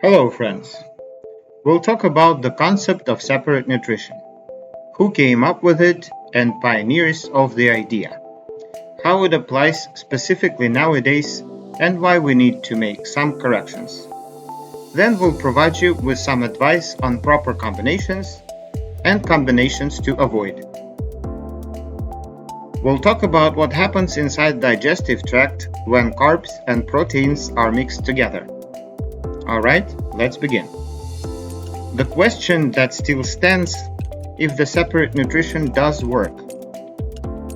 Hello, friends. We'll talk about the concept of separate nutrition, who came up with it, and pioneers of the idea, how it applies specifically nowadays, and why we need to make some corrections. Then we'll provide you with some advice on proper combinations and combinations to avoid. We'll talk about what happens inside digestive tract when carbs and proteins are mixed together. Alright, let's begin. The question that still stands if the separate nutrition does work.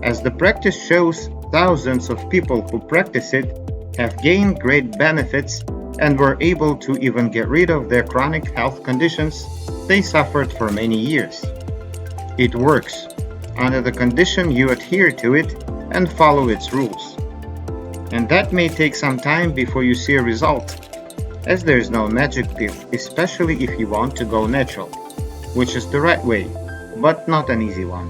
As the practice shows, thousands of people who practice it have gained great benefits and were able to even get rid of their chronic health conditions they suffered for many years. It works, under the condition you adhere to it and follow its rules. And that may take some time before you see a result, as there is no magic pill, especially if you want to go natural, which is the right way, but not an easy one.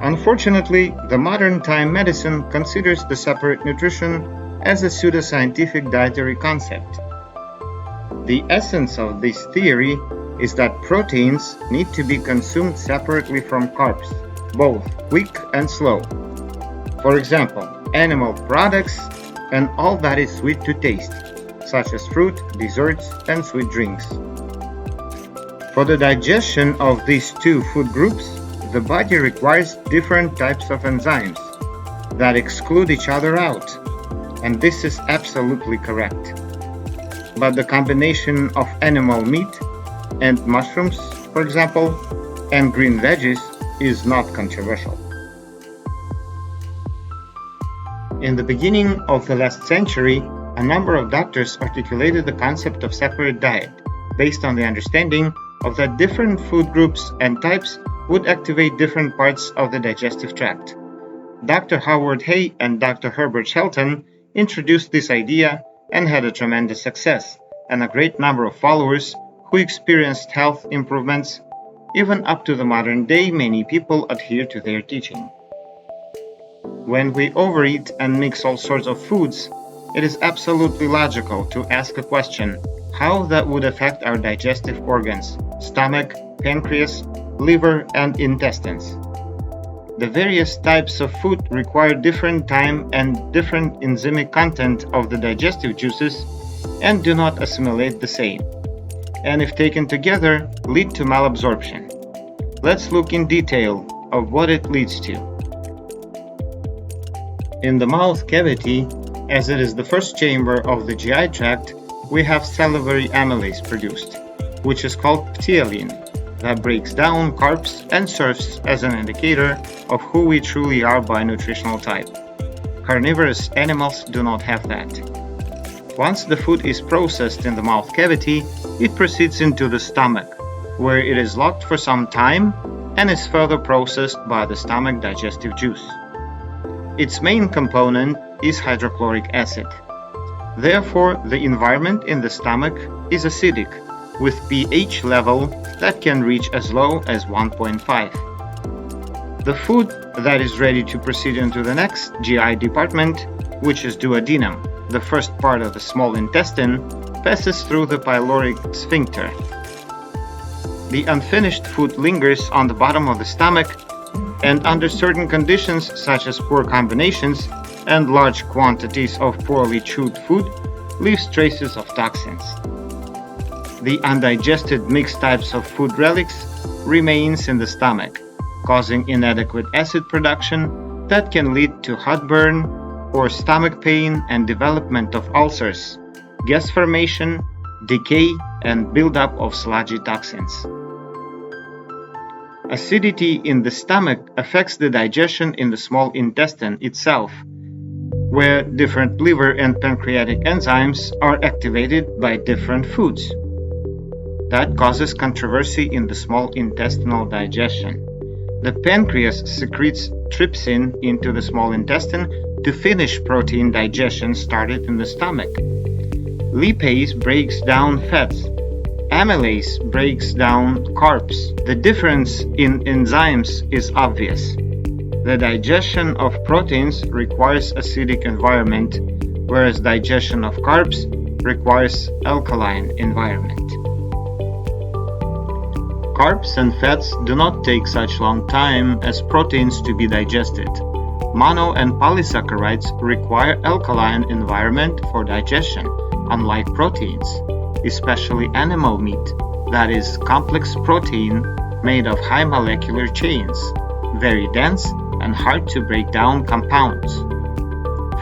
Unfortunately, the modern time medicine considers the separate nutrition as a pseudoscientific dietary concept. The essence of this theory is that proteins need to be consumed separately from carbs, both quick and slow. For example, animal products and all that is sweet to taste, such as fruit, desserts, and sweet drinks. For the digestion of these two food groups, the body requires different types of enzymes that exclude each other out, and this is absolutely correct. But the combination of animal meat and mushrooms, for example, and green veggies is not controversial. In the beginning of the last century, a number of doctors articulated the concept of separate diet based on the understanding of that different food groups and types would activate different parts of the digestive tract. Dr. Howard Hay and Dr. Herbert Shelton introduced this idea and had a tremendous success and a great number of followers who experienced health improvements. Even up to the modern day, many people adhere to their teaching. When we overeat and mix all sorts of foods, it is absolutely logical to ask a question, how that would affect our digestive organs, stomach, pancreas, liver, and intestines. The various types of food require different time and different enzymic content of the digestive juices and do not assimilate the same, and if taken together, lead to malabsorption. Let's look in detail of what it leads to. In the mouth cavity, as it is the first chamber of the GI tract, we have salivary amylase produced, which is called ptyalin, that breaks down carbs and serves as an indicator of who we truly are by nutritional type. Carnivorous animals do not have that. Once the food is processed in the mouth cavity, it proceeds into the stomach, where it is locked for some time and is further processed by the stomach digestive juice. Its main component is hydrochloric acid. Therefore, the environment in the stomach is acidic, with pH level that can reach as low as 1.5. The food that is ready to proceed into the next GI department, which is duodenum, the first part of the small intestine, passes through the pyloric sphincter. The unfinished food lingers on the bottom of the stomach, and under certain conditions such as poor combinations and large quantities of poorly chewed food, leaves traces of toxins. The undigested mixed types of food relics remains in the stomach, causing inadequate acid production that can lead to heartburn or stomach pain and development of ulcers, gas formation, decay, and buildup of sludgy toxins. Acidity in the stomach affects the digestion in the small intestine itself, where different liver and pancreatic enzymes are activated by different foods. That causes controversy in the small intestinal digestion. The pancreas secretes trypsin into the small intestine to finish protein digestion started in the stomach. Lipase breaks down fats. Amylase breaks down carbs. The difference in enzymes is obvious. The digestion of proteins requires acidic environment, whereas digestion of carbs requires alkaline environment. Carbs and fats do not take such long time as proteins to be digested. Mono and polysaccharides require alkaline environment for digestion, unlike proteins, especially animal meat, that is complex protein made of high molecular chains, very dense and hard to break down compounds.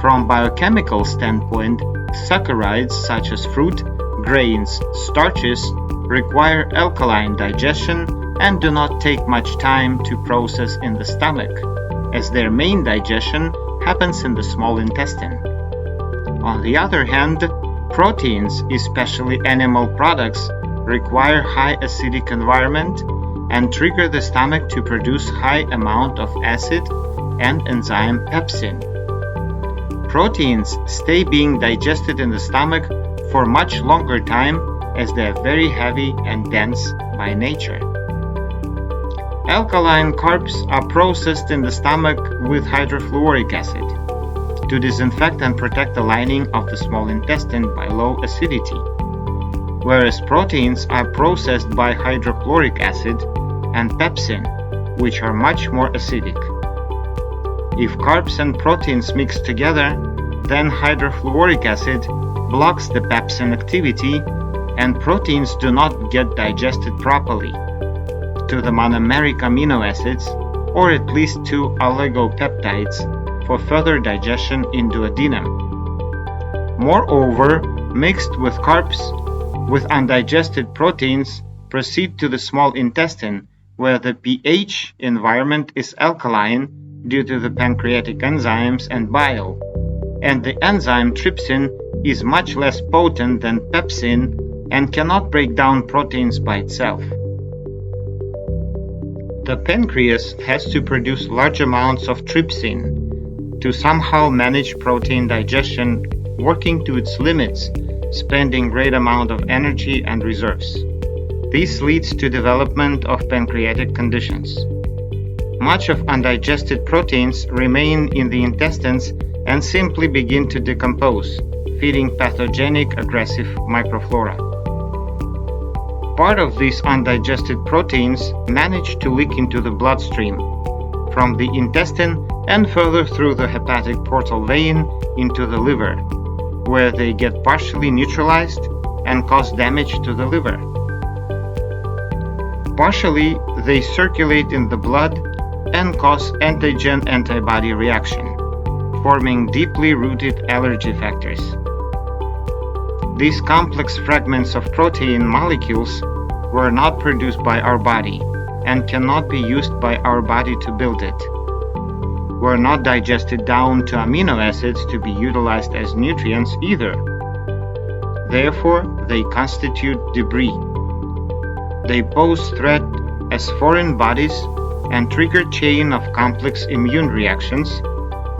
From biochemical standpoint, saccharides such as fruit, grains, starches require alkaline digestion and do not take much time to process in the stomach, as their main digestion happens in the small intestine. On the other hand, proteins, especially animal products, require high acidic environment and trigger the stomach to produce high amount of acid and enzyme pepsin. Proteins stay being digested in the stomach for much longer time as they are very heavy and dense by nature. Alkaline carbs are processed in the stomach with hydrofluoric acid to disinfect and protect the lining of the small intestine by low acidity, whereas proteins are processed by hydrochloric acid and pepsin, which are much more acidic. If carbs and proteins mix together, then hydrofluoric acid blocks the pepsin activity and proteins do not get digested properly to the monomeric amino acids or at least to oligopeptides for further digestion in duodenum. Moreover, mixed with carbs with undigested proteins proceed to the small intestine where the pH environment is alkaline due to the pancreatic enzymes and bile, and the enzyme trypsin is much less potent than pepsin and cannot break down proteins by itself. The pancreas has to produce large amounts of trypsin to somehow manage protein digestion, working to its limits, spending great amount of energy and reserves. This leads to development of pancreatic conditions. Much of undigested proteins remain in the intestines and simply begin to decompose, feeding pathogenic aggressive microflora. Part of these undigested proteins manage to leak into the bloodstream, from the intestine and further through the hepatic portal vein into the liver, where they get partially neutralized and cause damage to the liver. Partially, they circulate in the blood and cause antigen-antibody reaction, forming deeply rooted allergy factors. These complex fragments of protein molecules were not produced by our body and cannot be used by our body to build it, were not digested down to amino acids to be utilized as nutrients either. Therefore, they constitute debris. They pose threat as foreign bodies and trigger chain of complex immune reactions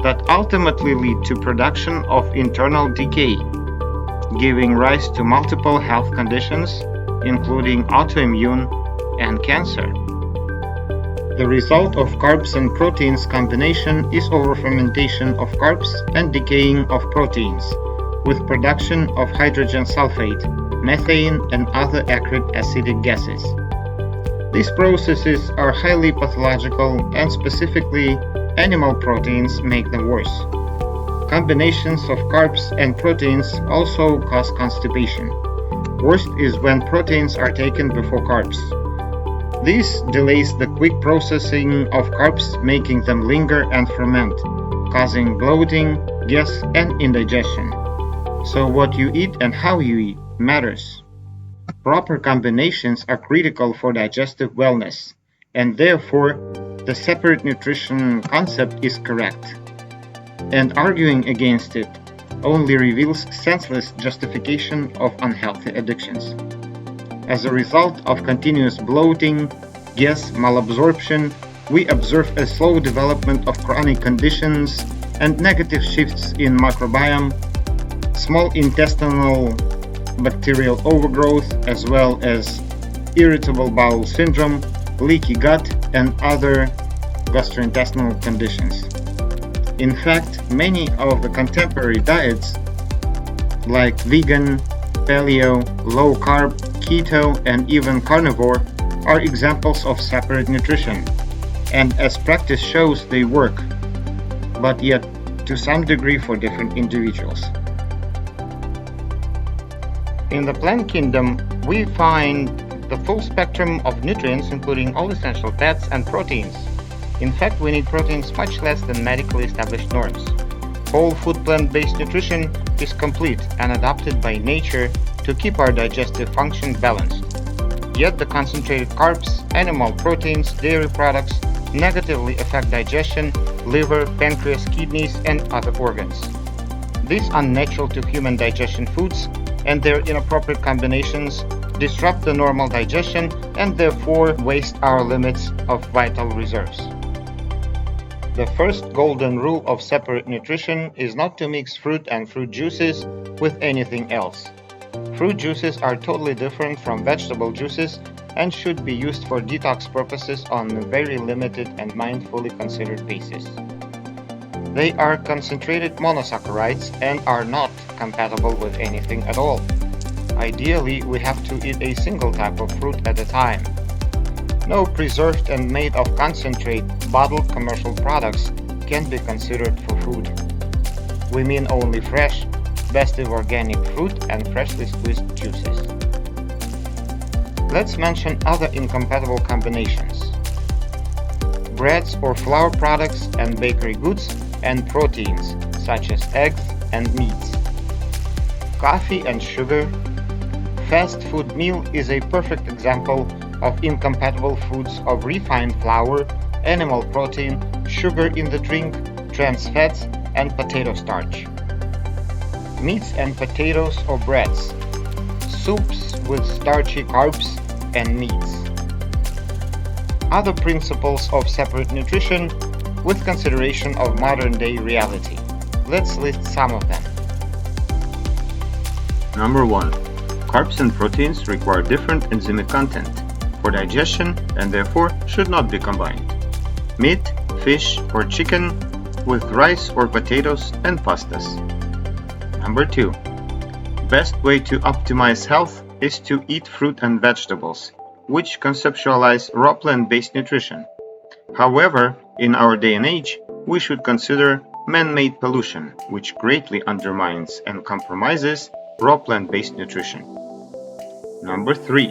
that ultimately lead to production of internal decay, giving rise to multiple health conditions, including autoimmune and cancer. The result of carbs and proteins combination is overfermentation of carbs and decaying of proteins, with production of hydrogen sulfate, methane, and other acrid acidic gases. These processes are highly pathological and specifically animal proteins make them worse. Combinations of carbs and proteins also cause constipation. Worst is when proteins are taken before carbs. This delays the quick processing of carbs, making them linger and ferment, causing bloating, gas, and indigestion. So what you eat and how you eat matters. Proper combinations are critical for digestive wellness, and therefore the separate nutrition concept is correct. And arguing against it only reveals senseless justification of unhealthy addictions. As a result of continuous bloating, gas, malabsorption, we observe a slow development of chronic conditions and negative shifts in microbiome, small intestinal bacterial overgrowth, as well as irritable bowel syndrome, leaky gut, and other gastrointestinal conditions. In fact, many of the contemporary diets, like vegan, paleo, low carb, keto, and even carnivore are examples of separate nutrition, and as practice shows, they work, but yet to some degree for different individuals. In the plant kingdom, we find the full spectrum of nutrients, including all essential fats and proteins. In fact, we need proteins much less than medically established norms. Whole food plant-based nutrition is complete and adapted by nature to keep our digestive function balanced. Yet the concentrated carbs, animal proteins, dairy products negatively affect digestion, liver, pancreas, kidneys, and other organs. These unnatural to human digestion foods and their inappropriate combinations disrupt the normal digestion and therefore waste our limits of vital reserves. The first golden rule of separate nutrition is not to mix fruit and fruit juices with anything else. Fruit juices are totally different from vegetable juices and should be used for detox purposes on a very limited and mindfully considered basis. They are concentrated monosaccharides and are not compatible with anything at all. Ideally, we have to eat a single type of fruit at a time. No preserved and made of concentrate bottled commercial products can be considered for food. We mean only fresh, best of organic fruit and freshly squeezed juices. Let's mention other incompatible combinations. Breads or flour products and bakery goods and proteins such as eggs and meats. Coffee and sugar. Fast food meal is a perfect example of incompatible foods of refined flour, animal protein, sugar in the drink, trans fats, and potato starch. Meats and potatoes or breads. Soups with starchy carbs and meats. Other principles of separate nutrition with consideration of modern-day reality. Let's list some of them. Number 1. Carbs and proteins require different enzymic content for digestion and therefore should not be combined. Meat, fish, or chicken with rice or potatoes and pastas. Number 2. Best way to optimize health is to eat fruit and vegetables, which conceptualize raw plant-based nutrition. However, in our day and age, we should consider man-made pollution, which greatly undermines and compromises raw plant-based nutrition. Number 3.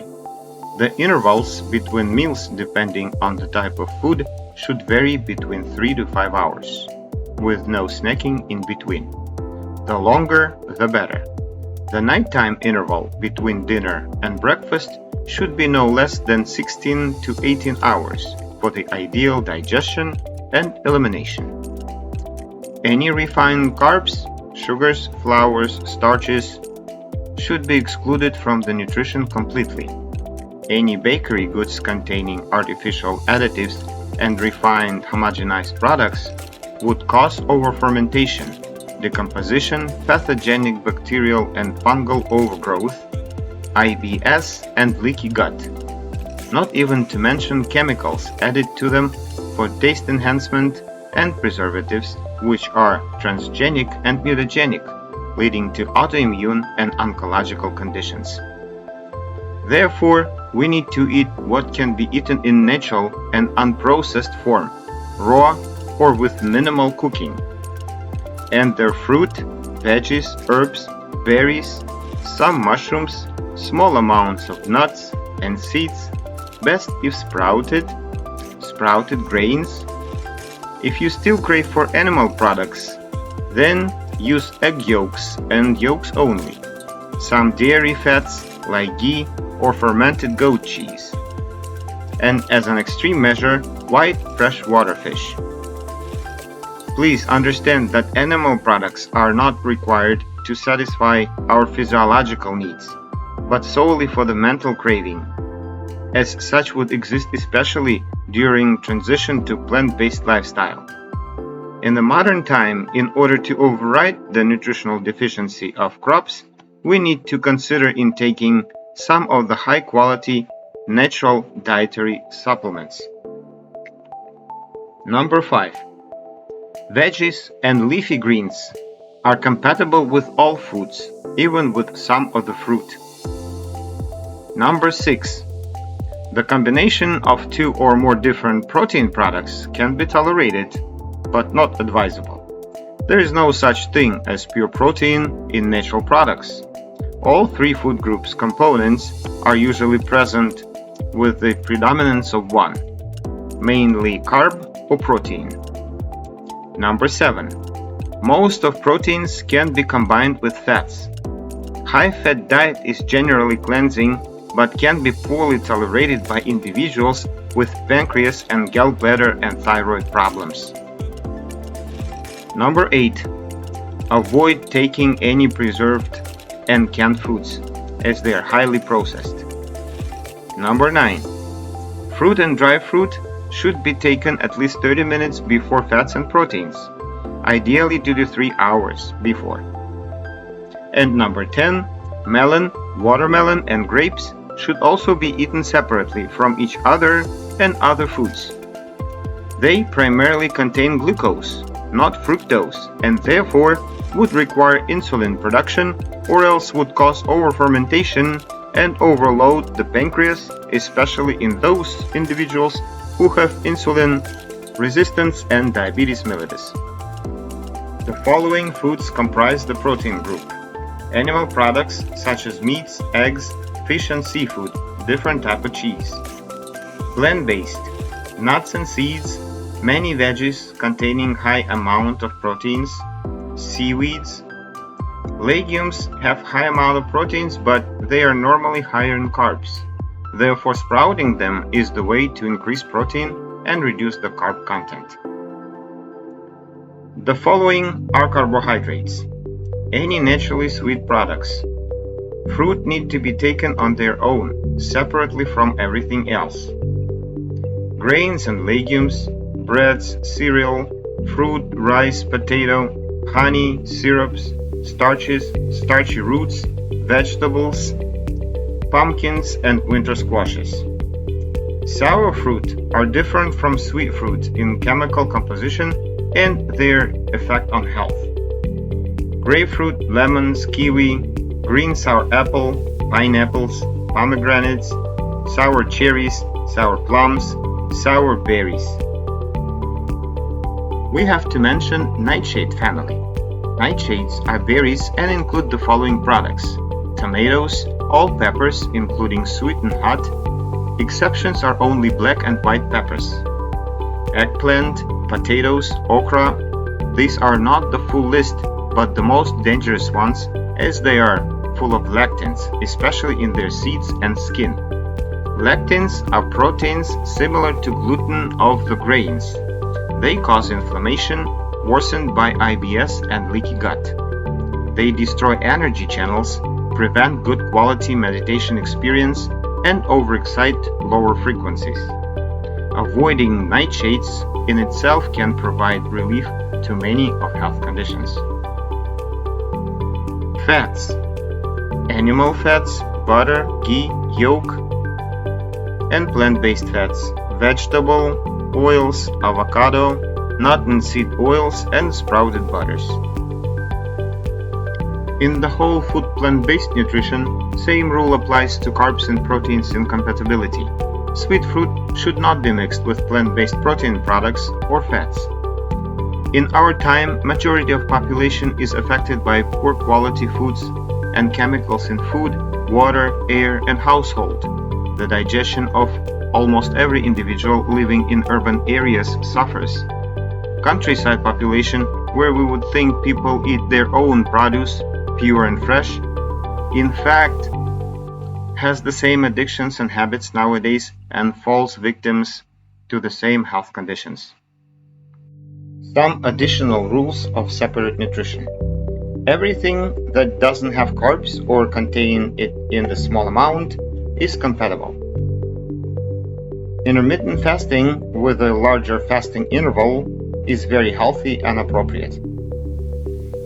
The intervals between meals depending on the type of food should vary between 3 to 5 hours, with no snacking in between. The longer, the better. The nighttime interval between dinner and breakfast should be no less than 16 to 18 hours for the ideal digestion and elimination. Any refined carbs, sugars, flours, starches should be excluded from the nutrition completely. Any bakery goods containing artificial additives and refined homogenized products would cause over-fermentation, decomposition, pathogenic bacterial and fungal overgrowth, IBS, and leaky gut. Not even to mention chemicals added to them for taste enhancement and preservatives, which are transgenic and mutagenic, leading to autoimmune and oncological conditions. Therefore, we need to eat what can be eaten in natural and unprocessed form, raw or with minimal cooking. And their fruit, veggies, herbs, berries, some mushrooms, small amounts of nuts and seeds, best if sprouted grains. If you still crave for animal products, then use egg yolks and yolks only. Some dairy fats like ghee or fermented goat cheese. And as an extreme measure, white freshwater fish. Please understand that animal products are not required to satisfy our physiological needs, but solely for the mental craving, as such would exist especially during transition to plant-based lifestyle. In the modern time, in order to override the nutritional deficiency of crops, we need to consider intaking some of the high-quality natural dietary supplements. Number 5. Veggies and leafy greens are compatible with all foods, even with some of the fruit. Number 6. The combination of 2 or more different protein products can be tolerated, but not advisable. There is no such thing as pure protein in natural products. All 3 food groups components are usually present with the predominance of one, mainly carb or protein. Number 7. Most of proteins can be combined with fats. High-fat diet is generally cleansing, but can be poorly tolerated by individuals with pancreas and gallbladder and thyroid problems. Number 8. Avoid taking any preserved and canned foods, as they are highly processed. Number 9. Fruit and dry fruit should be taken at least 30 minutes before fats and proteins, ideally 2 to 3 hours before. And number 10. Melon, watermelon, and grapes should also be eaten separately from each other and other foods. They primarily contain glucose, not fructose, and therefore would require insulin production or else would cause overfermentation and overload the pancreas, especially in those individuals who have insulin resistance and diabetes mellitus. The following foods comprise the protein group: animal products such as meats, eggs, fish and seafood, different type of cheese. Plant-based, nuts and seeds, many veggies containing high amount of proteins, seaweeds. Legumes have high amount of proteins, but they are normally higher in carbs. Therefore, sprouting them is the way to increase protein and reduce the carb content. The following are carbohydrates. Any naturally sweet products. Fruit need to be taken on their own, separately from everything else. Grains and legumes, breads, cereal, fruit, rice, potato, honey, syrups, starches, starchy roots, vegetables, pumpkins, and winter squashes. Sour fruit are different from sweet fruit in chemical composition and their effect on health. Grapefruit, lemons, kiwi, green sour apple, pineapples, pomegranates, sour cherries, sour plums, sour berries. We have to mention nightshade family. Nightshades are berries and include the following products: tomatoes, all peppers including sweet and hot. Exceptions are only black and white peppers. Eggplant, potatoes, okra. These are not the full list, but the most dangerous ones, as they are full of lectins, especially in their seeds and skin. Lectins are proteins similar to gluten of the grains. They cause inflammation, worsened by IBS and leaky gut. They destroy energy channels, prevent good quality meditation experience, and overexcite lower frequencies. Avoiding nightshades in itself can provide relief to many of health conditions. Fats. Animal fats, butter, ghee, yolk, and plant-based fats, vegetable oils, avocado, nut and seed oils, and sprouted butters. In the whole food plant-based nutrition, same rule applies to carbs and proteins incompatibility. Sweet fruit should not be mixed with plant-based protein products or fats. In our time, majority of population is affected by poor quality foods and chemicals in food, water, air, and household. The digestion of almost every individual living in urban areas suffers. Countryside population, where we would think people eat their own produce, pure and fresh, in fact, has the same addictions and habits nowadays and falls victims to the same health conditions. Some additional rules of separate nutrition. Everything that doesn't have carbs or contain it in a small amount is compatible. Intermittent fasting with a larger fasting interval is very healthy and appropriate.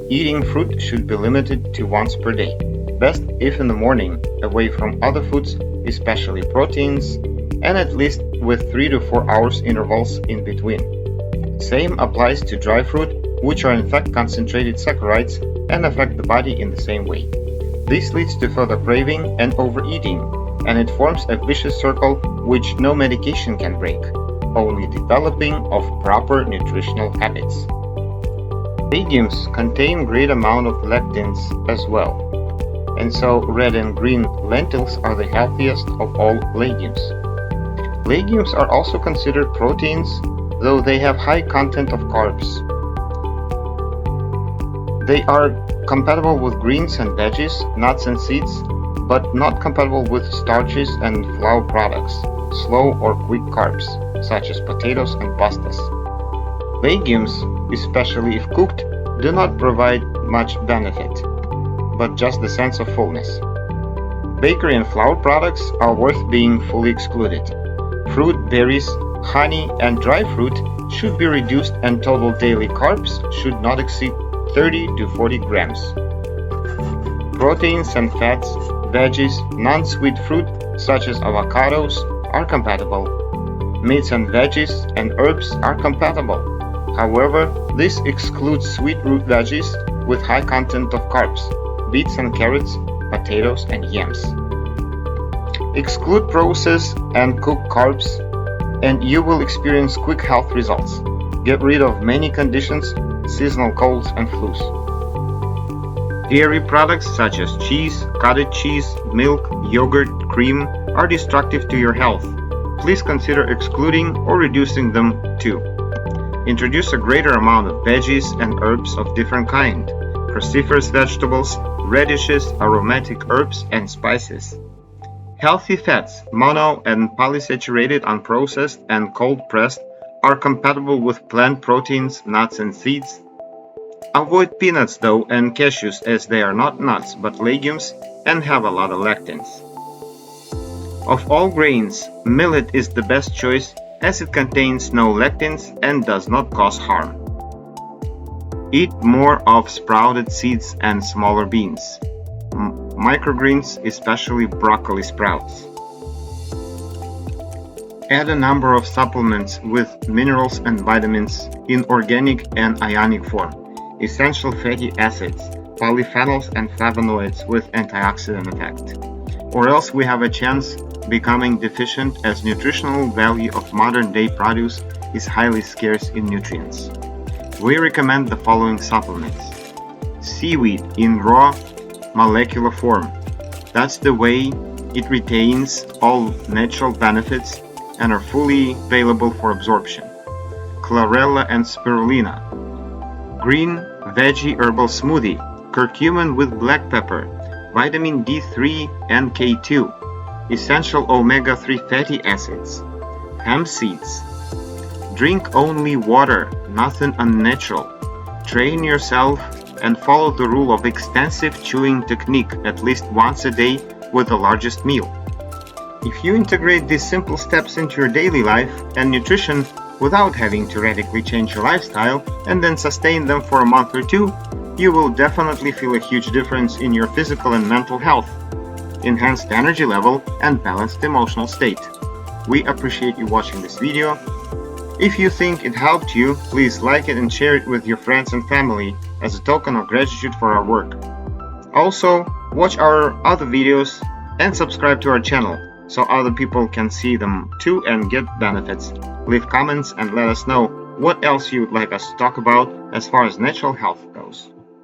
Eating fruit should be limited to once per day, best if in the morning, away from other foods, especially proteins, and at least with 3 to 4 hours intervals in between. Same applies to dry fruit which are in fact concentrated saccharides and affect the body in the same way. This leads to further craving and overeating, and it forms a vicious circle which no medication can break, only developing of proper nutritional habits. Legumes contain great amount of lectins as well, and so red and green lentils are the healthiest of all legumes. Legumes are also considered proteins, though they have high content of carbs. They are compatible with greens and veggies, nuts and seeds, but not compatible with starches and flour products, slow or quick carbs, such as potatoes and pastas. Legumes, especially if cooked, do not provide much benefit, but just the sense of fullness. Bakery and flour products are worth being fully excluded. Fruit, berries, honey, and dry fruit should be reduced, and total daily carbs should not exceed 30 to 40 grams. Proteins and fats, veggies, non-sweet fruit such as avocados are compatible. Meats and veggies and herbs are compatible. However, this excludes sweet root veggies with high content of carbs, beets and carrots, potatoes and yams. Exclude processed and cooked carbs, and you will experience quick health results. Get rid of many conditions, seasonal colds and flus. Dairy products such as cheese, cottage cheese, milk, yogurt, cream are destructive to your health. Please consider excluding or reducing them too. Introduce a greater amount of veggies and herbs of different kind, cruciferous vegetables, radishes, aromatic herbs and spices. Healthy fats, mono and polysaturated, unprocessed and cold-pressed, are compatible with plant proteins, nuts and seeds. Avoid peanuts though and cashews, as they are not nuts but legumes and have a lot of lectins. Of all grains, millet is the best choice as it contains no lectins and does not cause harm. Eat more of sprouted seeds and smaller beans. Microgreens, especially broccoli sprouts. Add a number of supplements with minerals and vitamins in organic and ionic form, essential fatty acids, polyphenols and flavonoids with antioxidant effect. Or else we have a chance becoming deficient, as nutritional value of modern day produce is highly scarce in nutrients. We recommend the following supplements. Seaweed in raw molecular form. That's the way it retains all natural benefits and are fully available for absorption. Chlorella and spirulina. Green veggie herbal smoothie. Curcumin with black pepper. Vitamin D3 and K2. Essential omega-3 fatty acids. Hemp seeds. Drink only water, nothing unnatural. Train yourself and follow the rule of extensive chewing technique at least once a day with the largest meal. If you integrate these simple steps into your daily life and nutrition without having to radically change your lifestyle and then sustain them for a month or two, you will definitely feel a huge difference in your physical and mental health, enhanced energy level, and balanced emotional state. We appreciate you watching this video. If you think it helped you, please like it and share it with your friends and family as a token of gratitude for our work. Also, watch our other videos and subscribe to our channel so other people can see them too and get benefits. Leave comments and let us know what else you would like us to talk about as far as natural health